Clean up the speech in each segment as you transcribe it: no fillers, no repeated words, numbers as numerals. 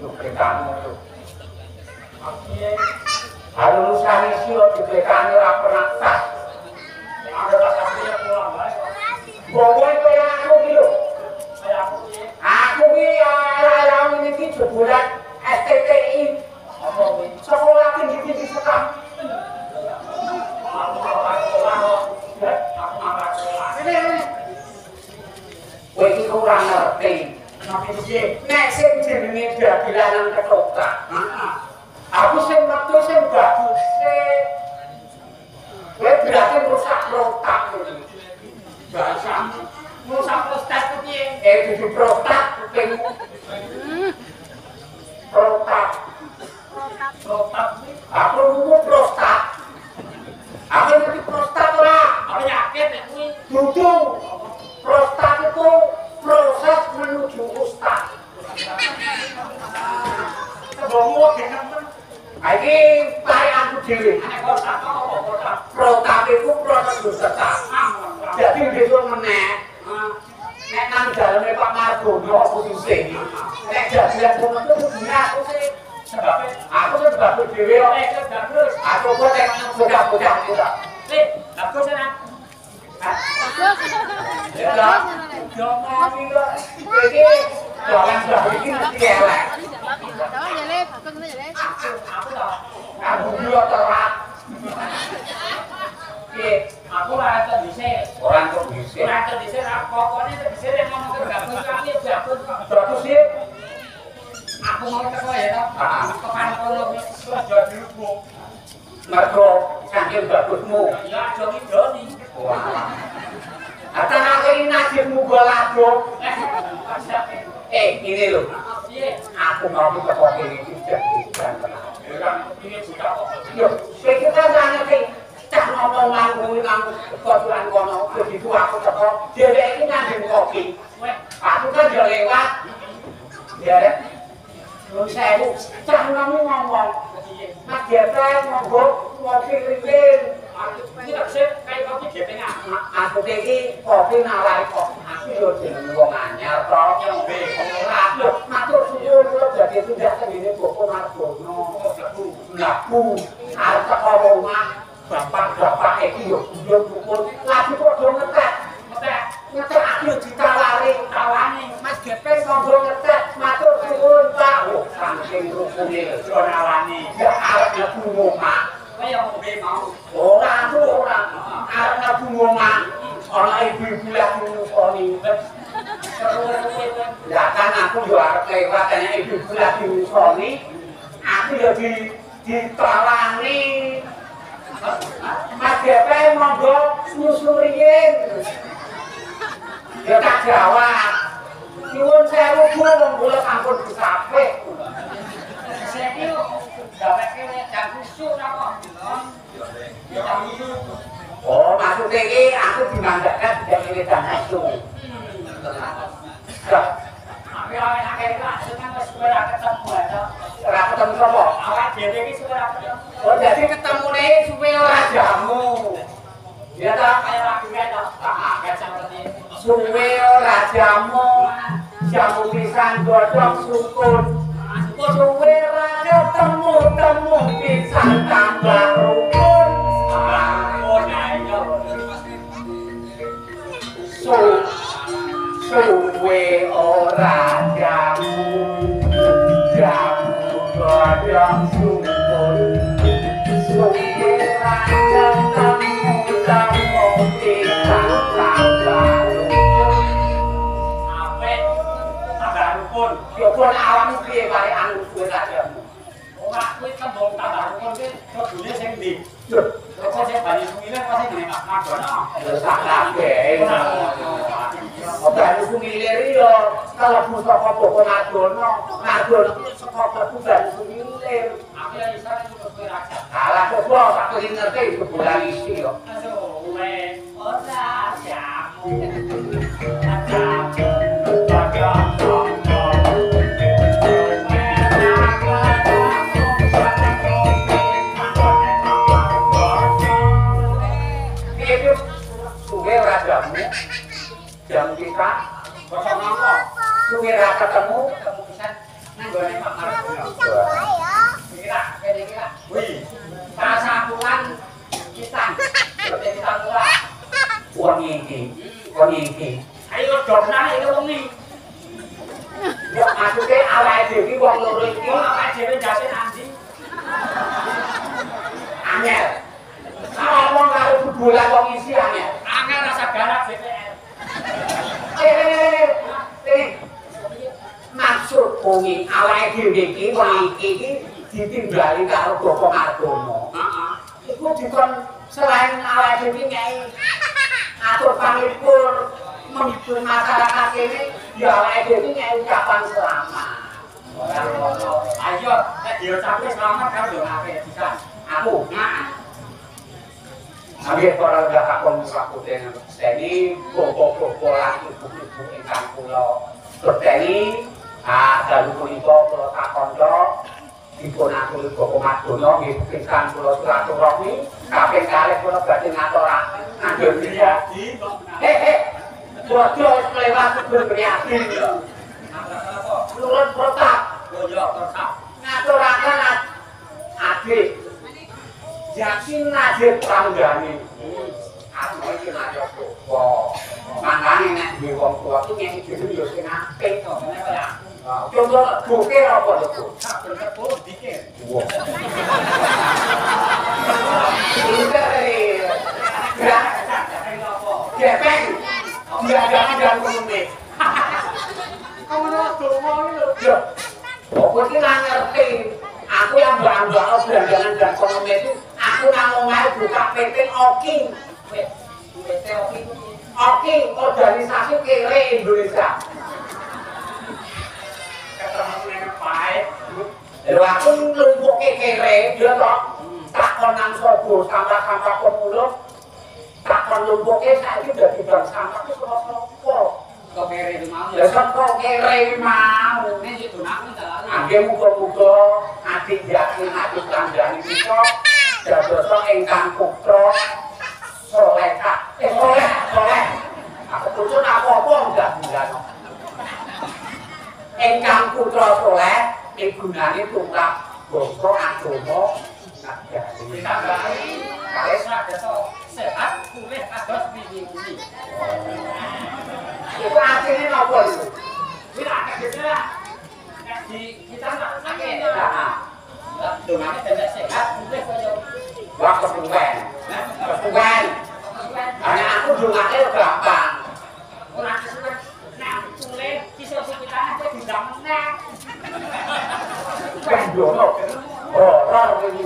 Kamu tuh. Harus cari sio di belakang ora pernah tas. Ada pasarnya pulang bae. Bobo itu yang aku gitu. Aku ki ora ini ki jebolan STTI. Sekolah tinggi-tinggi sekali. Kowe iki kurang ngerti. Nek sing jenenge dagelan ketoprak. Aku sing metu sing baguse. Kowe berarti rusak protak iki. Bahasa rusak prostat piye? Dudu protak kuping. Protak. Aku ngomong prostat. Aku ngerti prostat ora? Penyakit nek kuwi. Dudu. Prostat itu proses menuju ustad. Sebelum genep. Iki pare aku dhewe. Prostat itu proses ustad. Jadi besok meneh. Nek nang daleme Pak Margono aku sing. Nek jadian ngono kudu aku sih. Sebab aku tuh bagus dhewe kok bagus. Aku kok nek bocah-bocah. Bagus ana. Ya lah. Yo mami kok iki jalan iki mesti elek. Tahu ya le, bagus ya le. Aku yo terat. Aku ora entuk dhisik. Ora entuk dhisik. Ora entuk dhisik, pokoknya entuk dhisik nek ngomong ke bagus kali bagus kok. Bagus sih. Aku mau teko ya to. Kepan kono wis jadi rupo. Mergo saking bagusmu. Ya aja ngidoni. Wah. Atanake najibmu golado. Ini loh. Piye? Aku mau teko kene iki jangan tenang. Ya kan iki buka kok. Yo, iki kan ngerti. Cah ngomong nganggo kodulan kono, begitu aku teko, dheweke iki ngandung kopi. Weh, Aku kan yo lewat. Ya. Lu sewu, cah ngomong. Mas Jepang monggo ngopi ringin. iki tak sik kayak kopi gepeng Aku iki kopi nawari kok. Aku yo jeneng wong anyar to. ngombe Ora, lho, matur suwun kula dadi tunggak tengene Bapak Margono. Ngaku arep teko omah. Bapak iki yo pun lagi padha ngetek. Ngetek aku yo ditawari, tawani. Mas Gepeng monggo ngetek. Matur suwun, Pak. Oh, saking rukune yo nawani. Ya arep mlebu omah. kaya ngombe mau. Ora, arep mlebu omah. Ana ibu-ibu lagi nyusoni. Ya kan aku yo arep lewat ana ibu-ibu lagi nyusoni. Aku yo ditawani. Mas Gepeng monggo nyusu riyin. Ya tak jawab. Nyuwun sewu Bu wong kula sampun disapik. Saiki yo gaweke jam susu ta kok. Jam susu. Oh, maksudnya iki aku dimandhakan dene jam susu. Tapi awake akeh iki kan wis ora ketemu to. Ora ketemu sapa? Awak dhewe iki suwe ora ketemu. Oh, jadi ketemune suwe ora jamu. Ya ta? Kaya lagi to. Agak seperti Suwe ora jamu. Jamu pisan godhong sukun. Suwe ora ketemu pisan tambah rukun. ampun ayo. Suwe ora jamu. Jamu godhong sukun. Suwe ora ketemu pisan tambah rukun. Apik. Tambah rukun. Yo pun awakmu piye kare anu suwe rajamu? Ora kuwi tembung tambah rukun ki kudune sing ndi? Loh, Kok sing bali sumile kok sing jenenge Pak Margono. ya sak kabeh. Ora iku milir yo kalebu saka Bapak Margono. Margono kuwi saka klebu Bali Sumilir. Aku ya iso nyebut kowe raja. Alah kok aku iki ngerti kebulan isi yo. Aduh, we ora jamu. Iki suwe ora jamu. Jamu kita Kosong apa? suwe ra ketemu Ketemu pisan nang gone Pak Kira, kira. Wih. Sasapuan kita. Kita mula. Wong iki. Ayo domna iki wong iki. Ya maksude awake dhewe iki wong loro iki Awake dhewe jase anjing. angel. Ngomong karo bubulan wong isi angel. Angel rasa garap DPR. Maksud wong awake dhewe iki wong iki ditinggali karo Bapak Mardono. Heeh. Iku dikon selain awake dhewe nyai atur pamipur menghibur masyarakat ini ya awake dhewe nyai ucapan selamat. Ayo, nek dia sampe selamat kan yo ngake bisa. Aku Nggih para kakak sakuten seni boko-boko lan ibu-ibu ingkang kula berteni dalu punika kula kakonco dipun aturi Bapak Mardono nggih ingkang kula silaturahmi kaping kalih kula badhe ngaturaken nganggo priyadi. Bojo lewat berpriyadi. Nurut protap. Yo tetap. Ngaturaken adik Yakin aja tanggane. Aku iki aja kok. Mangane nek duwe wong tua ki nek dhewe yo sing apik to, ngene kaya. Coba buke apa lho, Bu? Sak bener dikir. Wah. Gepeng. Jangan ngombe. Kamu tuh mau lho. Kok iki nggak ngerti. Aku yang mbak-mbak belanjangan dan ekonomi itu aku nang omahe buka PT Oking. PT Oking organisasi kere Indonesia. Ketemu nek pae. Lho aku lumpuke kere ya toh. Tak kon nang Sobo sampah-sampah pemulung. Tak kon lumpuke saiki dadi bank sampah itu apa? Kok kere itu mau. Ya kok kere mau. Nek itu nak dalan. Nggih muga-muga adik yakin adik kandhane kita dadosa ingkang putra soleh. Soleh. Aku pucuk apa-apa enggak gunane. Ingkang putra soleh gunane tumrap bangsa agama negara. Kita bae. Kare sak desa sehat pulih kados wingi-wingi. Iku artine napa itu? Wis akeh desa. Kita nggak sakit ya. Dengan tidak sehat, boleh saja. Wah kesuwen. Hanya aku jumlahnya gampang. Orang kesuwen, nah boleh kisah kita aja di dalamnya. Kan dono. Orang ini.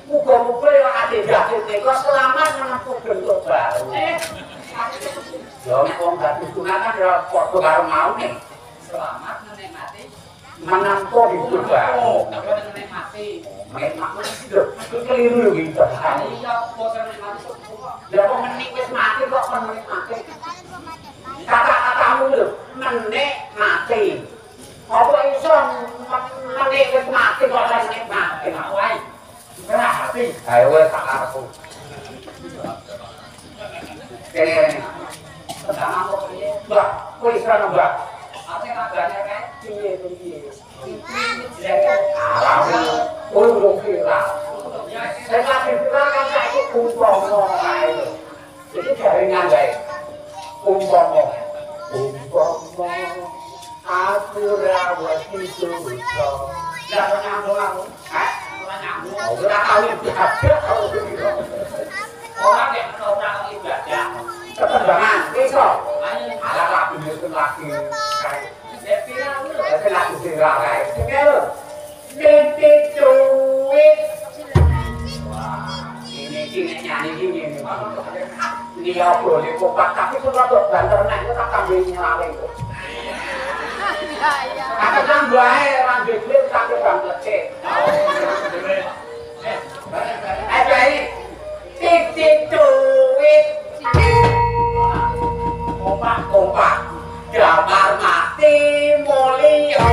Muga-muga yang ada jatuh teko selamat menempuh bentuk baru. Ya, orang gak digunakan ya waktu baru mau nih. Selamat menikmati. Menempuh hidup baru. Tapi menikmati. Menikmati hidup. Itu keliru gitu. Iya, bosan menikmati semua. Ya kok menik wis mati kok kon menikmati. Kata-katamu lho, menikmati. Apa iso menik wis mati kok ora menikmati. Wae. Berarti. Ayo wis tak karepku. Kene. Pertama kok piye? Mbak, kowe iso ana Mbak? Ate kabarnya kae. Piye piye? Alam. Kowe belum kira. Saya lagi kira kan saiki umpama kae lho. Iki jaringan kae. Umpama aku rawat itu bisa. Lah nyambung aku. Hah? Ora nyambung. Ora tahu ibadah kalau begitu. Orang nek ora ibadah. Ketembangan, iso. Ayo Ala lagi itu lagi kae. sepira lho. Tapi lagi sira kae. Tinggal titik duit. Wah, ini nyanyi ini. Ini ya boleh kompak tapi sudah tuh banter nek tak tambahin nyale kok. Iya. Kata tambah ae rambut duit tak banter cek. Baik. Titik duit. Kompak. Damar mati mulya.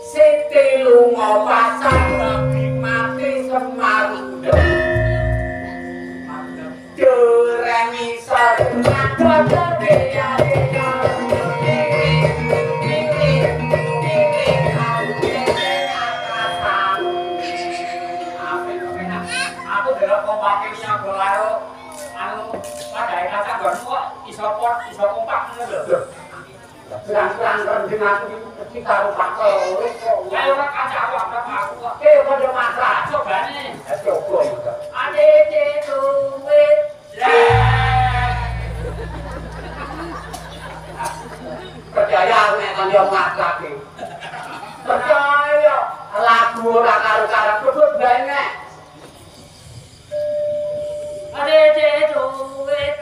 Siti lunga pasang mati semarundeng. Duremi sareng ada kacang goreng kok iso kompak ngono lho. Terang-terang rendeng aku kita rupak kowe kok. Ayo ora kacang aku kok. Padha masak. Cobane. Coba. Ade duit. Percaya nek kon yo masak iki. Percaya lagu ora karo-karo kebut banget. Ade duit.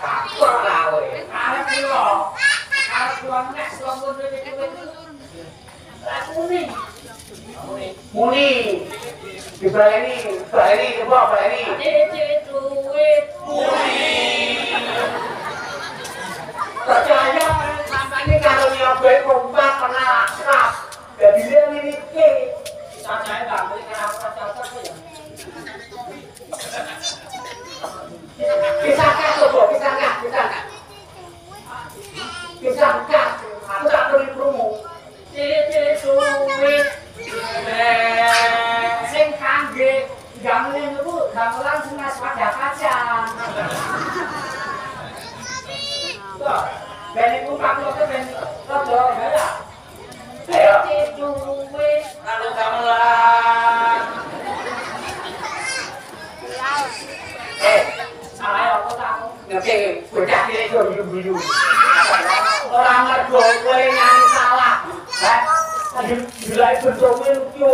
Apa kowe? Arep lho. Arep luang nek slompon duit. Muni. Muni. Dibaleni coba baleni. Ade duit. Muni. Percaya sampane karo nyoba kompak kena akrab. Dadi ini iki Sajae tak beli kenapa cocok ya. pisahkan coba pisahkan. Aku tak beri promo. Duit. Sing kangge gamelan niku gamelan sing pada kacang. Kok ben iku pakote ben rada ya. Ayo. Duit. Kalau gamelan. Salah apa tak? Ngerti bocah iki yo biru-biru. Ora mergo kowe nyanyi salah. Hah? Dilai bentuke yo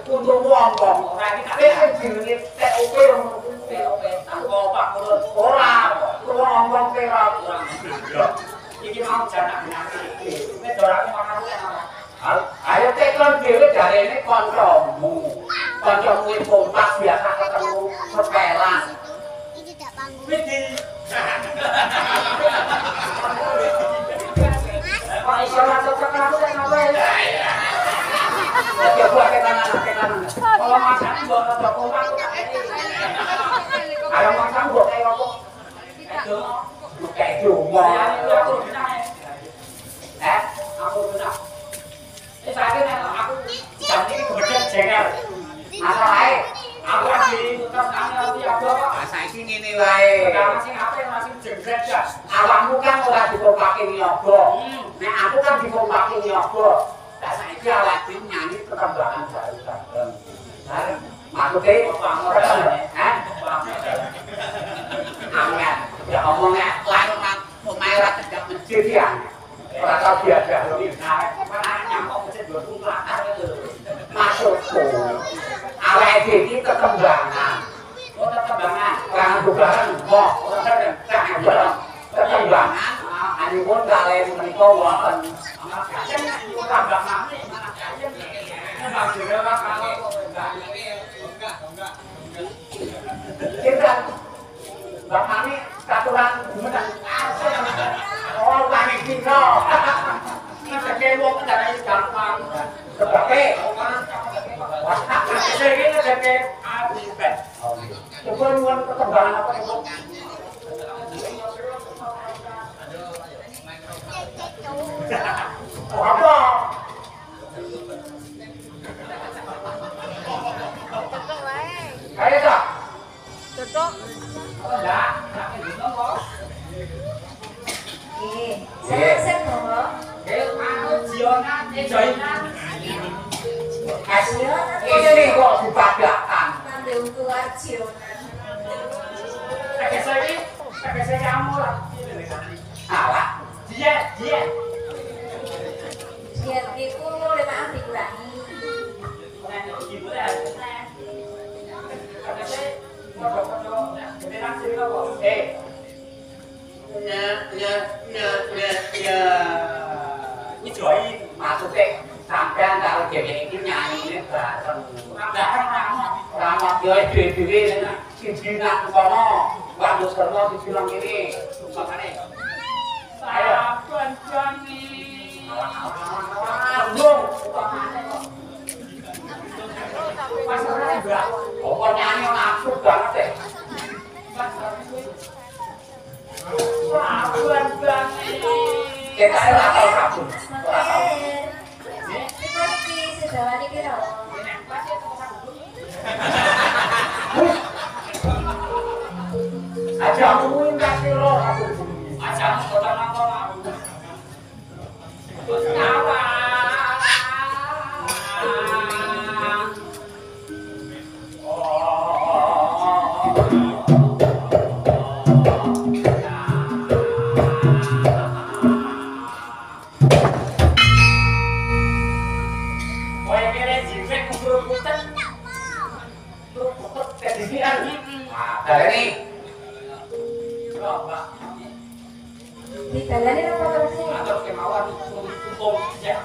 untuk wong kok. Ora iki tak jenenge TOP TOP. Aku pak ngono. ora ngomong kira. Iki mau janak nanti. Wis dorake makan enak. Ayo tekan dhewe jarene kancamu. Kancamu kompak biasa ketemu sepelan. Widi. Kok iso ora cocok aku nek ngapain? Ya buat kenalan. Kalau makan mbok rada kompak kok. Ayo makan mbok kaya apa? Aduh. Kayak cuma. Aku benar. Eh, Aku benar. Saiki nek aku jam iki kebedet jengkel. masalahe Aku lagi terus aku ya kok. saiki ngene wae. Sekarang sing apik masih jengkel ya. Awakmu kan ora dikompake nyoba. Nek aku kan dikompake nyoba. Lah saiki awak dhewe nyanyi perkembangan baru bareng. Nah, maksudnya Angkat, ya ngomongnya lalu pemain ora tegak masjid ya. Ora tau biasa lho. Nah, nyamuk masjid 20 kelakar lho. Maksudku awake dhewe iki perkembangan. Oh, perkembangan. Kang bubaran kok perkembangan. Anipun kalian menika wonten Tambah mami, mana kajen. Tambah juga kalau kita Mbak Mami katuran gimana? Oh, panik dino. kita kewok dari gampang. Sebabnya Saya ini ada Alibet. coba nyuwun perkembangan apa itu? Apa? Kayak tak? Cocok. Oh, enggak. Enggak gitu kok. Saya mau Aku Jiona, Joinan. Ini kok dipadakkan? ngambil keluar cionan. Pakai saya kamu lah. Salah. Dia. Diet itu maaf dikurangi. Ibu ya. Pakai saya. Kebetulan sih kok. Ini join. Maksudnya sampean karo dhewe iki nyanyine bareng. Ramah yo dhewe-dhewe siji nang kono, Wandu Serno siji nang kene. Makane Saya pencani. Belum. Masalahnya enggak. Apa nyanyi nafsu banget deh. Sabuan banget. Kita ora tau kabur. Ora tau. Seperti sedawan ini loh. Ini pasti kumpul ya.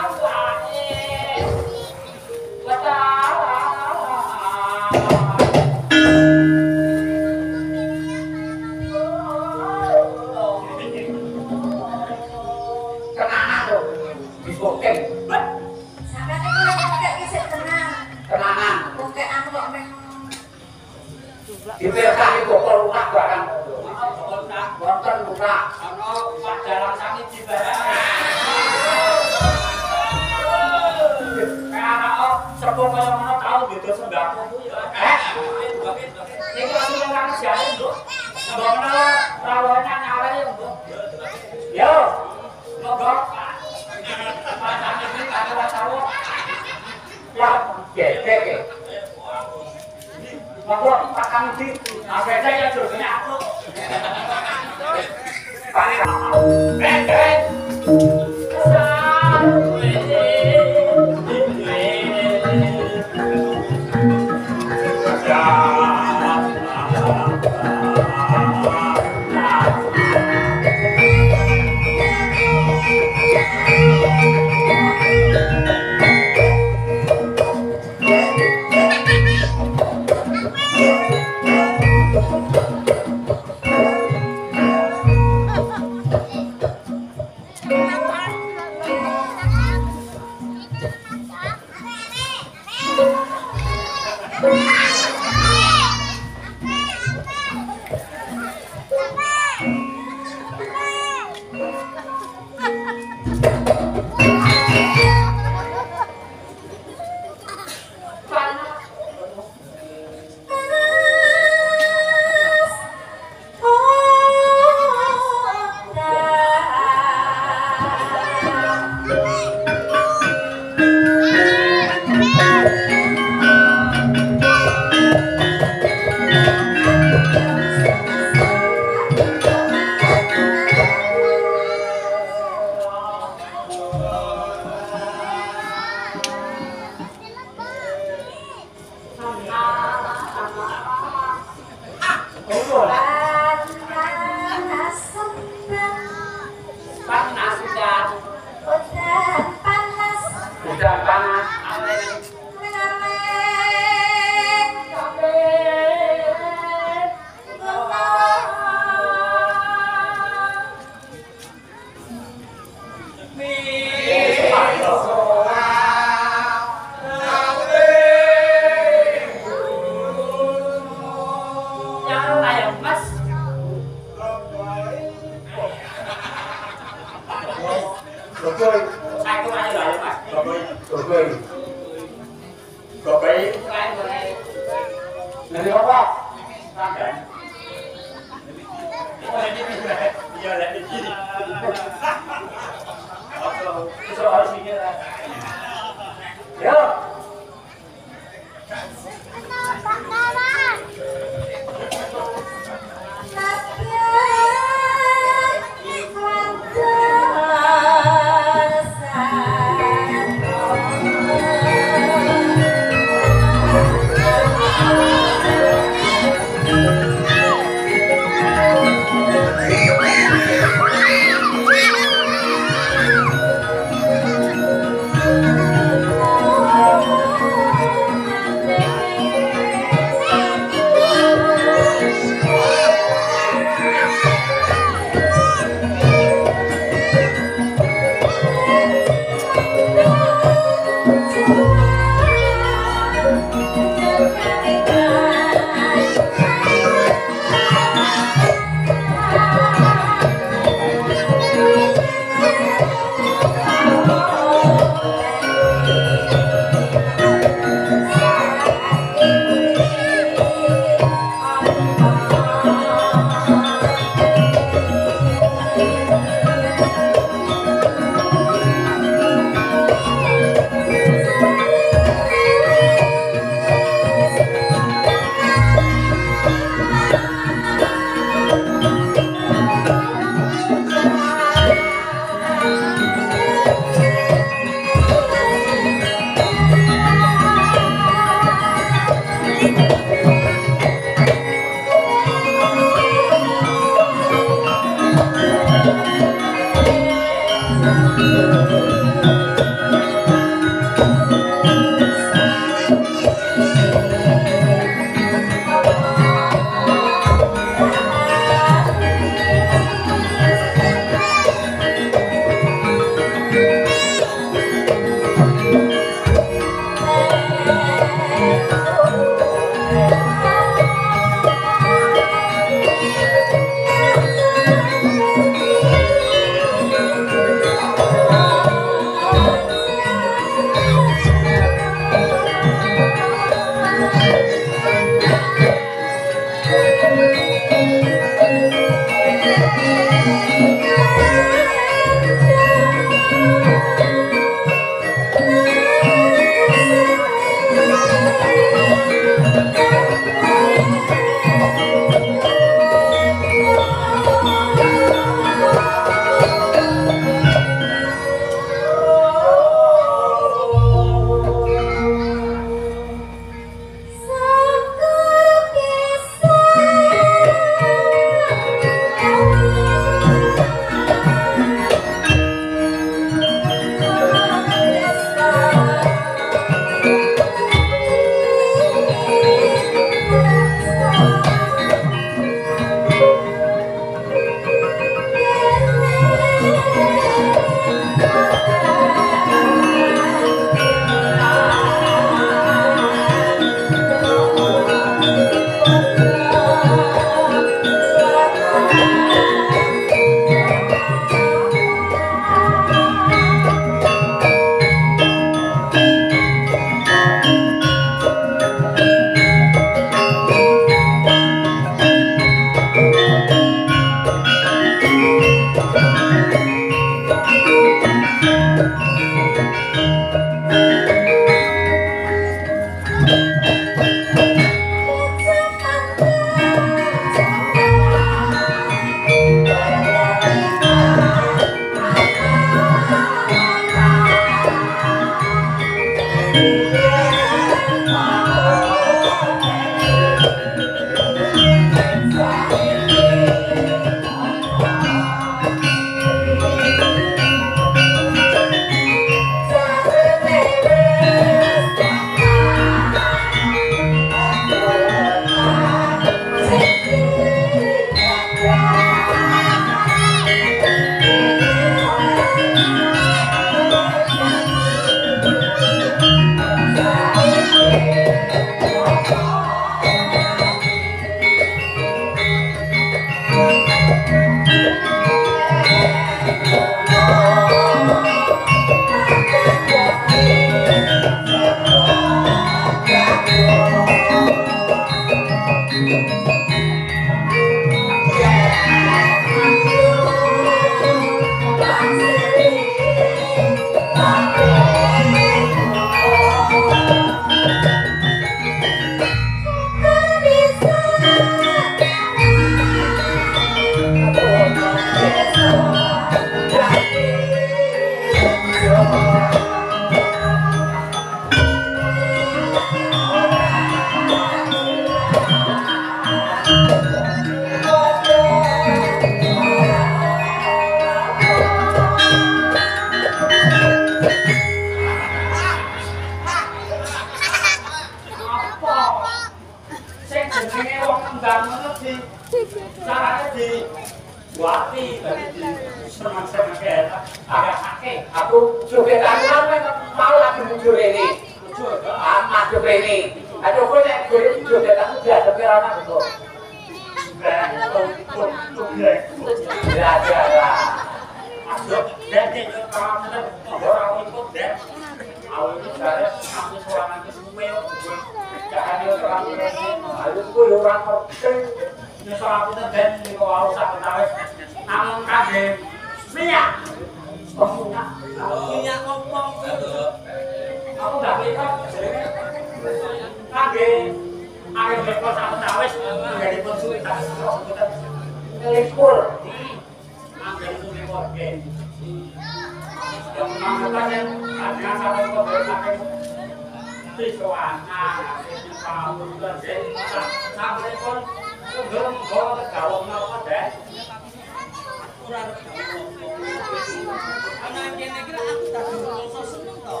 Ana kene kira aku dadi rasa seneng to.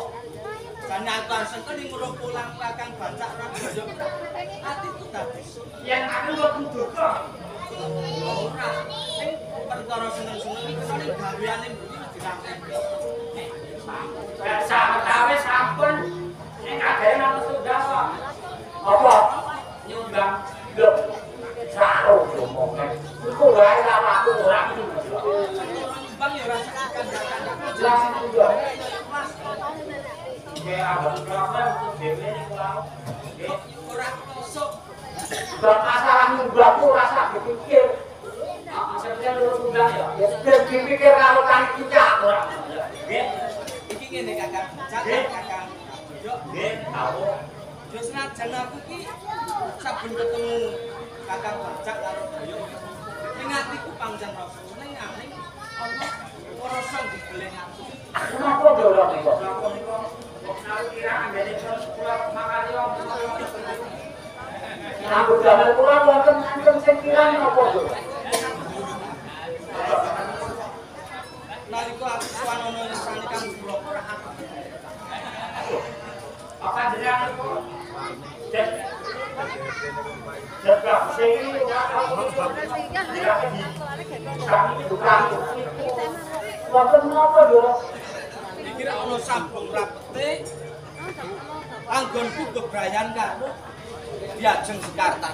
Jane aku arep ning ngurung pulang kakang baca radio. Atiku dadi Yang aku kok kudu kok. ora. Ning perkara seneng-seneng iki kene gaweane mriki wis dilakukan. Sampe sampun nek kadhe nang sudah kok. Apa? Nyumbang lho. Saro ngomongnya. Iku wae awakku ora Bang ya ora sakan langsung yo. Ya abang keluar untuk dhewe pulang. ora kosok. Bab masalah nyumbangku rasa dipikir. Maksudnya lu sumbang ya. Ya dipikir kalau kan kita ora. Nggih. Iki ngene kakak, kakak. Yo, Nggih, tahu. yo senajan aku ki saben ketemu kakak bacak karo Bayu. Ning atiku pancen rasa ning aning ana rasa digelen aku. Kenapa dorong itu? Kenapa niku? Kok kira ambene kula makan yo. Aku damel kula wonten antem sing kirang napa to? Nalika aku suwanono sane kang kula ora aku. Apa jenengan niku? Jebak sing kami bukan wonten napa yo? Iki ra ono sambung rapete. Anggonku bebrayan karo Diajeng Sekarta.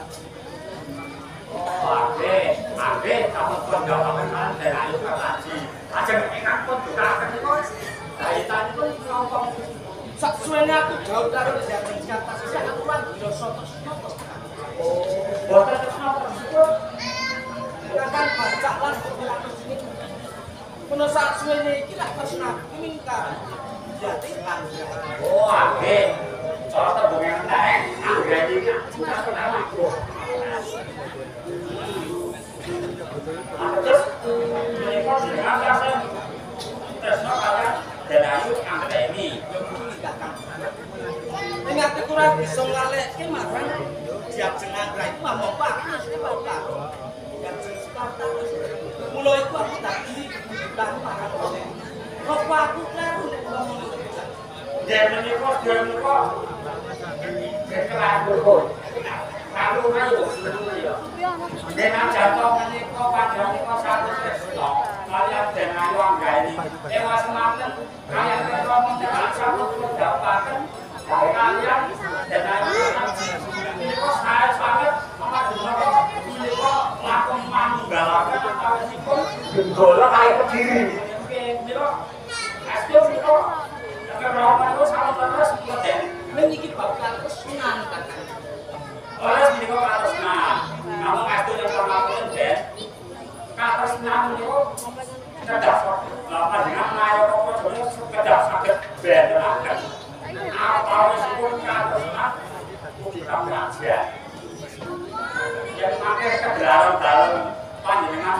Ade, kamu pendapat dan ayo kaji. Ajeng ingkang pun duraken niku. Kaitan itu ngomong Saksuwene aku jauh karo Diajeng Sekarta sesuk aku lan dosa terus. boten tresno tersebut. Kakang bacak lan kuno saksuwene iki lak tresna mingkar. Jati panjang. Oh, ade. Cara tembungan taek, anggere iki cuma kenal aku. Terus mereka dengan rasa tresno kalian dan ayu anggere Ning atiku ora bisa ngalekke marang Diajeng Anggra iku amok Pak. Diajeng Sekarta. Mula iku aku dadi kebutuhan marang kowe. Apa aku karo nek ngomong dia menikah setelah berhubung kalau ayo dengan jatuh menikah pada menikah satu sesuatu kalian dengan uang gaji ewa semakin kalian ngomong dengan satu pendapatan kalian dengan menikah saya sangat amat menikah langsung menggalakan atau sikun genggola kayak kediri menikah esok menikah Kerawan itu sama terus kemudian meniki bab katresnan kakang. oleh sini kok katresnan kamu ngaku yang sama kemudian katresnan itu cerdas apa dengan naik apa jadi cerdas sakit benar apa itu katresnan kita belajar yang pakai kedalam panjenengan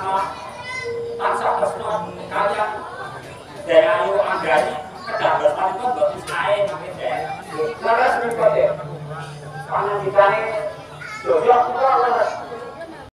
tansah tresno kalian daya ayu anggari kedadosan itu bagus naik makanya leres nih kode panjang dikane doyok kita leres